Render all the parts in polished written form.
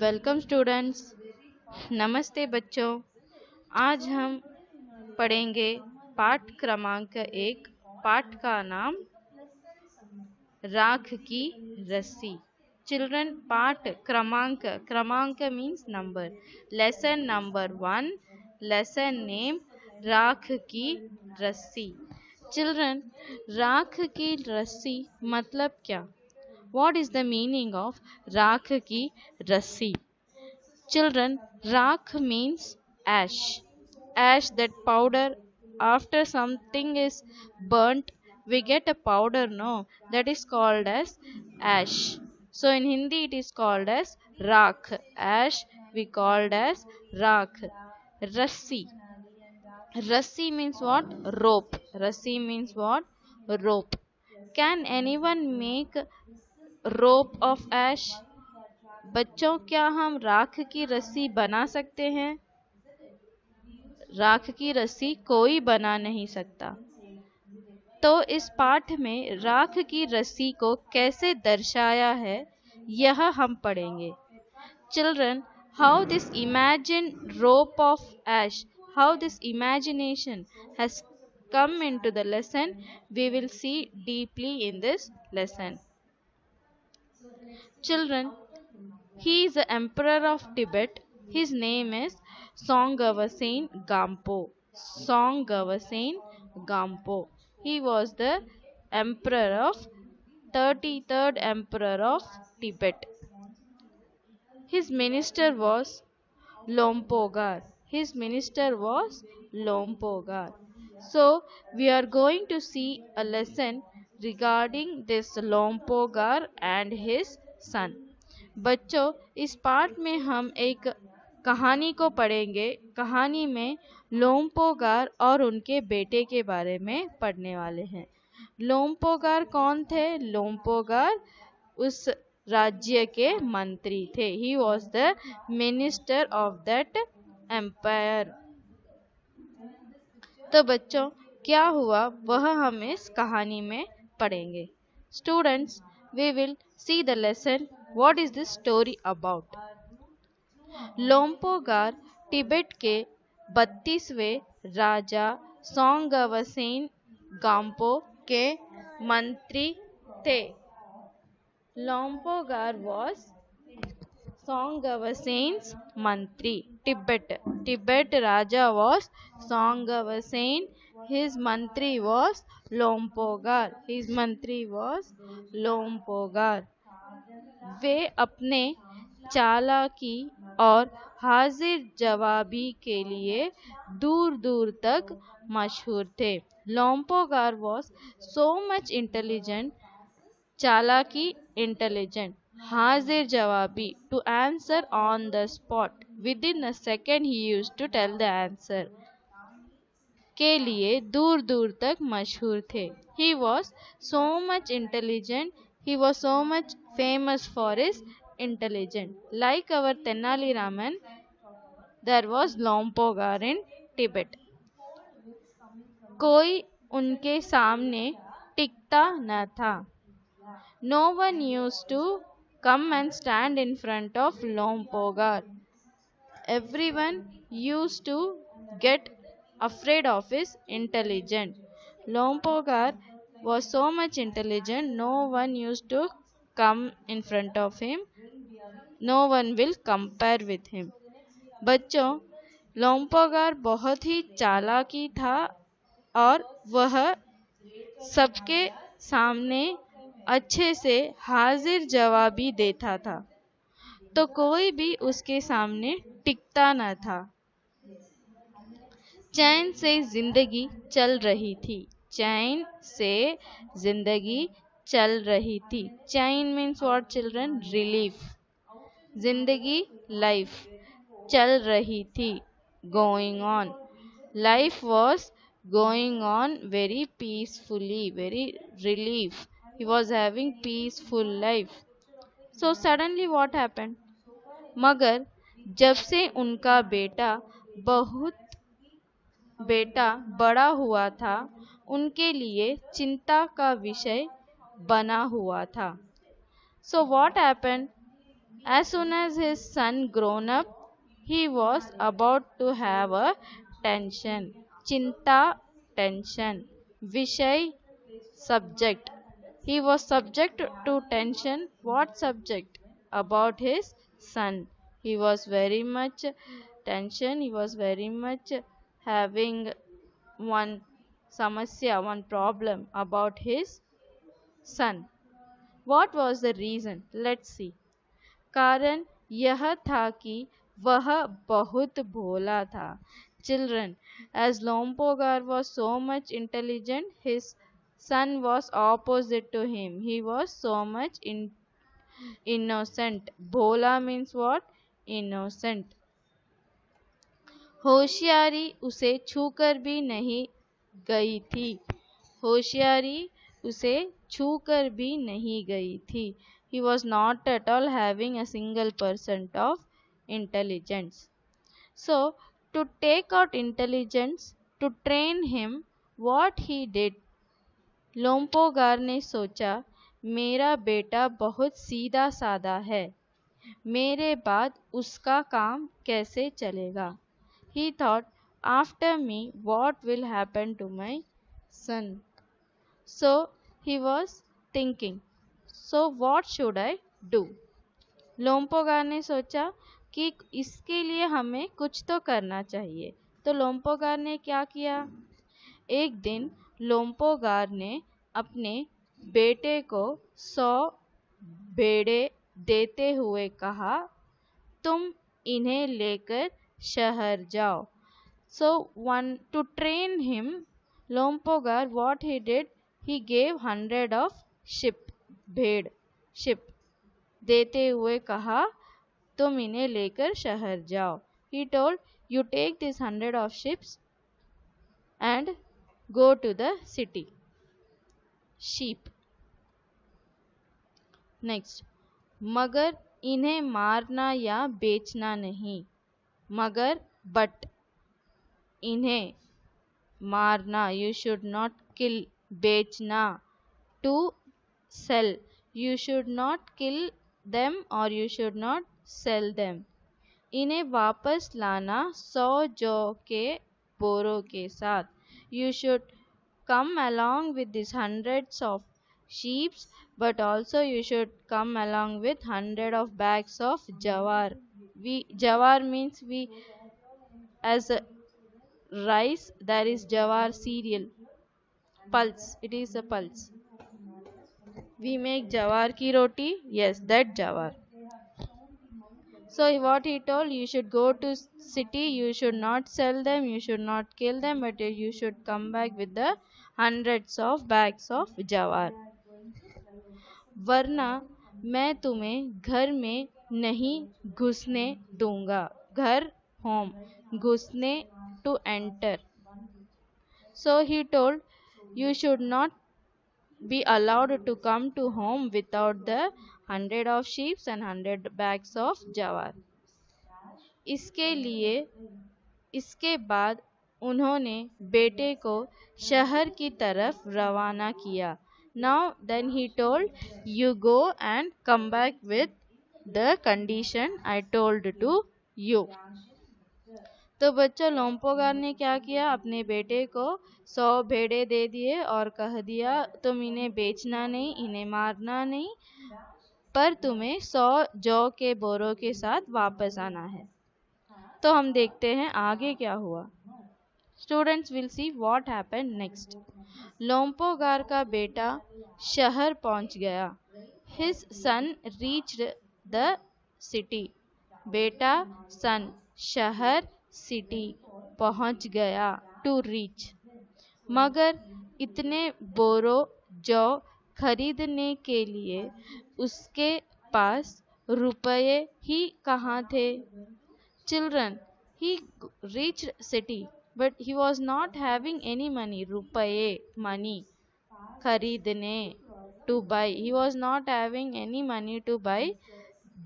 Welcome students. नमस्ते बच्चों। आज हम पढ़ेंगे पाठ क्रमांक 1। पाठ का नाम राख की रस्सी। चिल्ड्रन, पाठ क्रमांक means number. Lesson number 1। Lesson name राख की रस्सी। चिल्ड्रन, राख की रस्सी मतलब क्या? What is the meaning of राख की रस्सी? Children, rakh means ash. Ash, that powder. After something is burnt, we get a powder, no? That is called as ash. So in Hindi it is called as rakh. Ash we called as rakh. Rassi. Rassi means what? Rope. Rassi means what? Rope. Can anyone make rope of ash? बच्चों, क्या हम राख की रस्सी बना सकते हैं? राख की रस्सी कोई बना नहीं सकता। तो इस पाठ में राख की रस्सी को कैसे दर्शाया है, यह हम पढ़ेंगे। Children, how this imagine rope of ash, how this imagination has come into the lesson, we will see deeply in this lesson. Children, he is the emperor of Tibet. His name is Songavasen Gampo. Songavasen Gampo. He was the emperor of 33rd emperor of Tibet. His minister was Lompogar. His minister was Lompogar. So we are going to see a lesson regarding this Lompogar and his son. बच्चों, इस पाठ में हम एक कहानी को पढ़ेंगे। कहानी में लोम्पोगार और उनके बेटे के बारे में पढ़ने वाले हैं। लोम्पोगार कौन थे? लोम्पोगार उस राज्य के मंत्री थे। He was the minister of that empire. तो बच्चों, क्या हुआ वह हम इस कहानी में पढ़ेंगे। Students, we will see the lesson. What is this story about? लोम्पोगार तिब्बत के 32वें राजा सोंगवसेन गाम्पो के मंत्री थे। Lompogar was Songavasen's mantri. Tibet Raja was Songavasen. His mantri was Lompogar. वे अपने चालाकी और हाजिर जवाबी के लिए दूर दूर तक मशहूर थे। Lompogar was so much intelligent. चालाकी intelligent, हाजिर जवाबी to answer on the spot, within a second he used to tell the answer, के लिए दूर दूर तक मशहूर थे। He was so much intelligent, he was so much famous for his intelligence. Like our Tenali Raman, there was Lompogar in Tibet. कोई उनके सामने टिकता न था। No one used to come and stand in front of Lompogar. Everyone used to get afraid of his intelligence. Lompogar was so much intelligent, no one used to come in front of him. No one will compare with him. बच्चों, लोम्पोगार बहुत ही चालाकी था और वह सबके सामने अच्छे से हाजिर जवाबी देता था, तो कोई भी उसके सामने टिकता न था। चैन से जिंदगी चल रही थी। चैन से जिंदगी चल रही थी। चैन मीन्स व्हाट चिल्ड्रन? रिलीफ। जिंदगी लाइफ। चल रही थी, going on. Life was going on very peacefully, very relief. He was having peaceful life. So suddenly what happened? मगर जब से उनका बेटा बड़ा हुआ था, उनके लिए चिंता का विषय बना हुआ था। So what happened? As soon as his son grown up, he was about to have a tension. Chinta, tension. Vishay, subject. He was subject to tension. What subject? About his son. He was very much tension. He was very much having one samasya, one problem about his son. What was the reason? Let's see. कारण यह था कि वह बहुत भोला था. Children, as Lompogar was so much intelligent, his son was opposite to him. He was so much innocent. Bhola means what? Innocent. होशियारी उसे छूकर भी नहीं गई थी. होशियारी उसे छूकर भी नहीं गई थी. He was not at all having a single percent of intelligence. So, to take out intelligence, to train him, what he did, लोम्पोगार ने सोचा, मेरा बेटा बहुत सीधा साधा है, मेरे बाद उसका काम कैसे चलेगा. He thought, after me, what will happen to my son? So he was thinking, so what should I do? लोम्पोगार ने सोचा कि इसके लिए हमें कुछ तो करना चाहिए. तो लोम्पोगार ने क्या किया? एक दिन लोम्पोगार ने अपने बेटे को 100 बेड़े देते हुए कहा, तुम इन्हें लेकर शहर जाओ. So one to train him, Lompogar, what he did, he gave 100 of sheep, भेड़, sheep. देते हुए कहा, तुम इन्हें लेकर शहर जाओ. He told, you take this 100 of sheep and go to the city. Sheep. Next, मगर इन्हें मारना या बेचना नहीं. मगर but इन्हें मारना, you should not kill. बेचना, to sell, you should not kill them or you should not sell them. इन्हें वापस लाना 100 जौ के बोरों के साथ. You should come along with these hundreds of sheep, but also you should come along with 100 of bags of jawar. Jawar means as a rice, there is jawar cereal. Pulse, it is a pulse. We make jawar ki roti, yes, that jawar. So what he told, you should go to city, you should not sell them, you should not kill them, but you should come back with the hundreds of bags of jawar. वरना मैं तुम्हें घर में नहीं घुसने दूंगा. घर, home, घुसने, to enter. So he told, you should not be allowed to come to home without the 100 of sheep and 100 bags of jawar. इसके लिए, इसके बाद उन्होंने बेटे को शहर की तरफ रवाना किया. Now then he told, you go and come back with the condition I told to you. तो बच्चों, लोम्पोगार ने क्या किया, अपने बेटे को 100 भेड़े दे दिए और कह दिया, तुम इन्हें बेचना नहीं, इन्हें मारना नहीं, पर तुम्हें 100 जौ के बोरों के साथ वापस आना है. तो हम देखते हैं आगे क्या हुआ. Students will see what happened next. लोम्पोगार का बेटा शहर पहुंच गया. His son reached the city. बेटा, सन, शहर, सिटी, पहुंच गया, टू रीच. मगर इतने बोरों जौ खरीदने के लिए उसके पास रुपये ही कहाँ थे. Children, he reached city, but he was not having any money. रुपये, money, खरीदने, to buy. He was not having any money to buy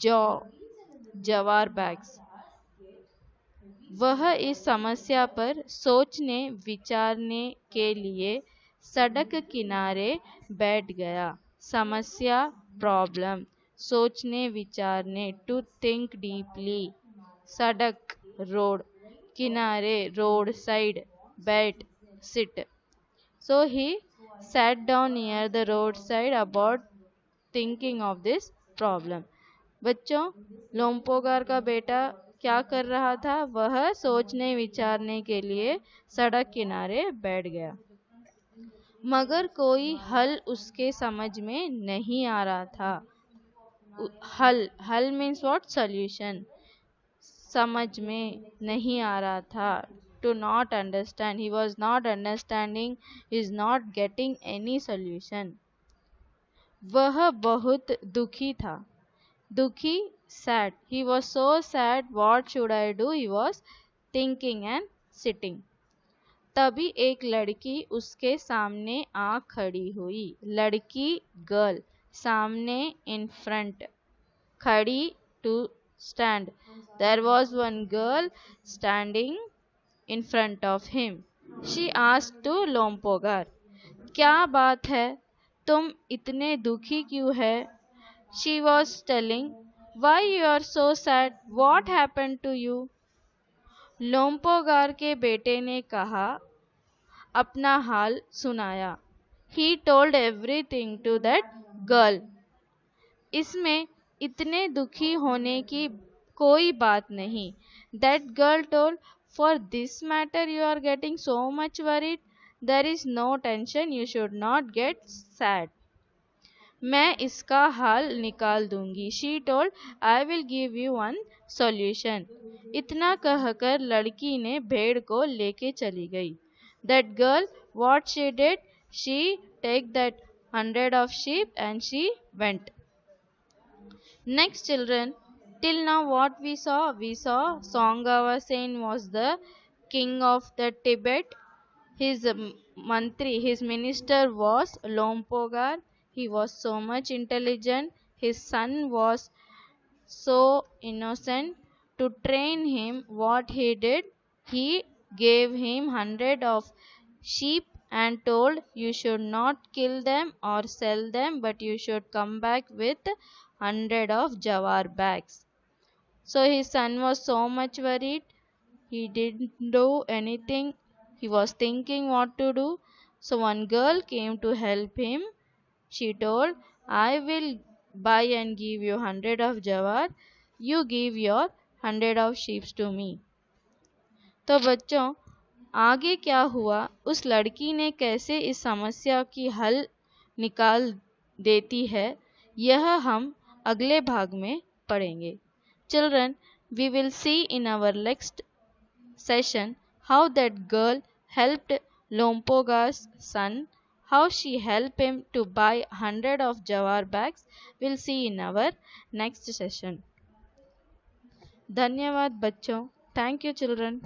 जवार bags. वह इस समस्या पर सोचने विचारने के लिए सड़क किनारे बैठ गया. समस्या, प्रॉब्लम. सोचने विचारने, टू थिंक डीपली। सड़क रोड, किनारे रोड साइड, बैठ seat. So he sat down near the roadside about thinking of this problem. बच्चों, लोम्पोगार का बेटा क्या कर रहा था? वह सोचने विचारने के लिए सड़क किनारे बैठ गया, मगर कोई हल उसके समझ में नहीं आ रहा था। हल, हल मीन्स व्हाट? सॉल्यूशन। समझ में नहीं आ रहा था। To not understand, he was not understanding, he is not getting any solution. वह बहुत दुखी था। दुखी, sad. He was so sad. What should I do? He was thinking and sitting. तभी एक लड़की उसके सामने आ खड़ी हुई। लड़की, गर्ल, सामने, in front, खड़ी, to stand. There was one girl standing in front of him. She asked to Lompogar, क्या बात है? तुम इतने दुखी क्यों है? She was telling, why you are so sad? What happened to you? लोम्पोगार के बेटे ने कहा, अपना हाल सुनाया। He told everything to that girl. इसमें इतने दुखी होने की कोई बात नहीं। That girl told, for this matter you are getting so much worried. There is no tension. You should not get sad. मैं इसका हल निकाल दूंगी। She told, I will give you one solution. इतना कहकर लड़की ने भेड़ को लेके चली गई। That girl, what she did? She take that 100 of sheep and she went. Next, children, till now what we saw? We saw Songava Sen was the king of the Tibet. His mantri, his minister was Lompogar. He was so much intelligent. His son was so innocent. To train him, what he did, he gave him 100 of sheep and told, you should not kill them or sell them, but you should come back with 100 of jawar bags. So his son was so much worried. He didn't do anything. He was thinking what to do. So one girl came to help him. She told, I will buy and give you 100 of jawar. You give your 100 of sheep to me. तो बच्चों, आगे क्या हुआ? उस लड़की ने कैसे इस समस्या की हल निकाल देती है, यह हम अगले भाग में पढ़ेंगे। Children, we will see in our next session how that girl helped Lompoga's son, how she helped him to buy 100 of jawar bags. We'll see in our next session. धन्यवाद बच्चों. Thank you children.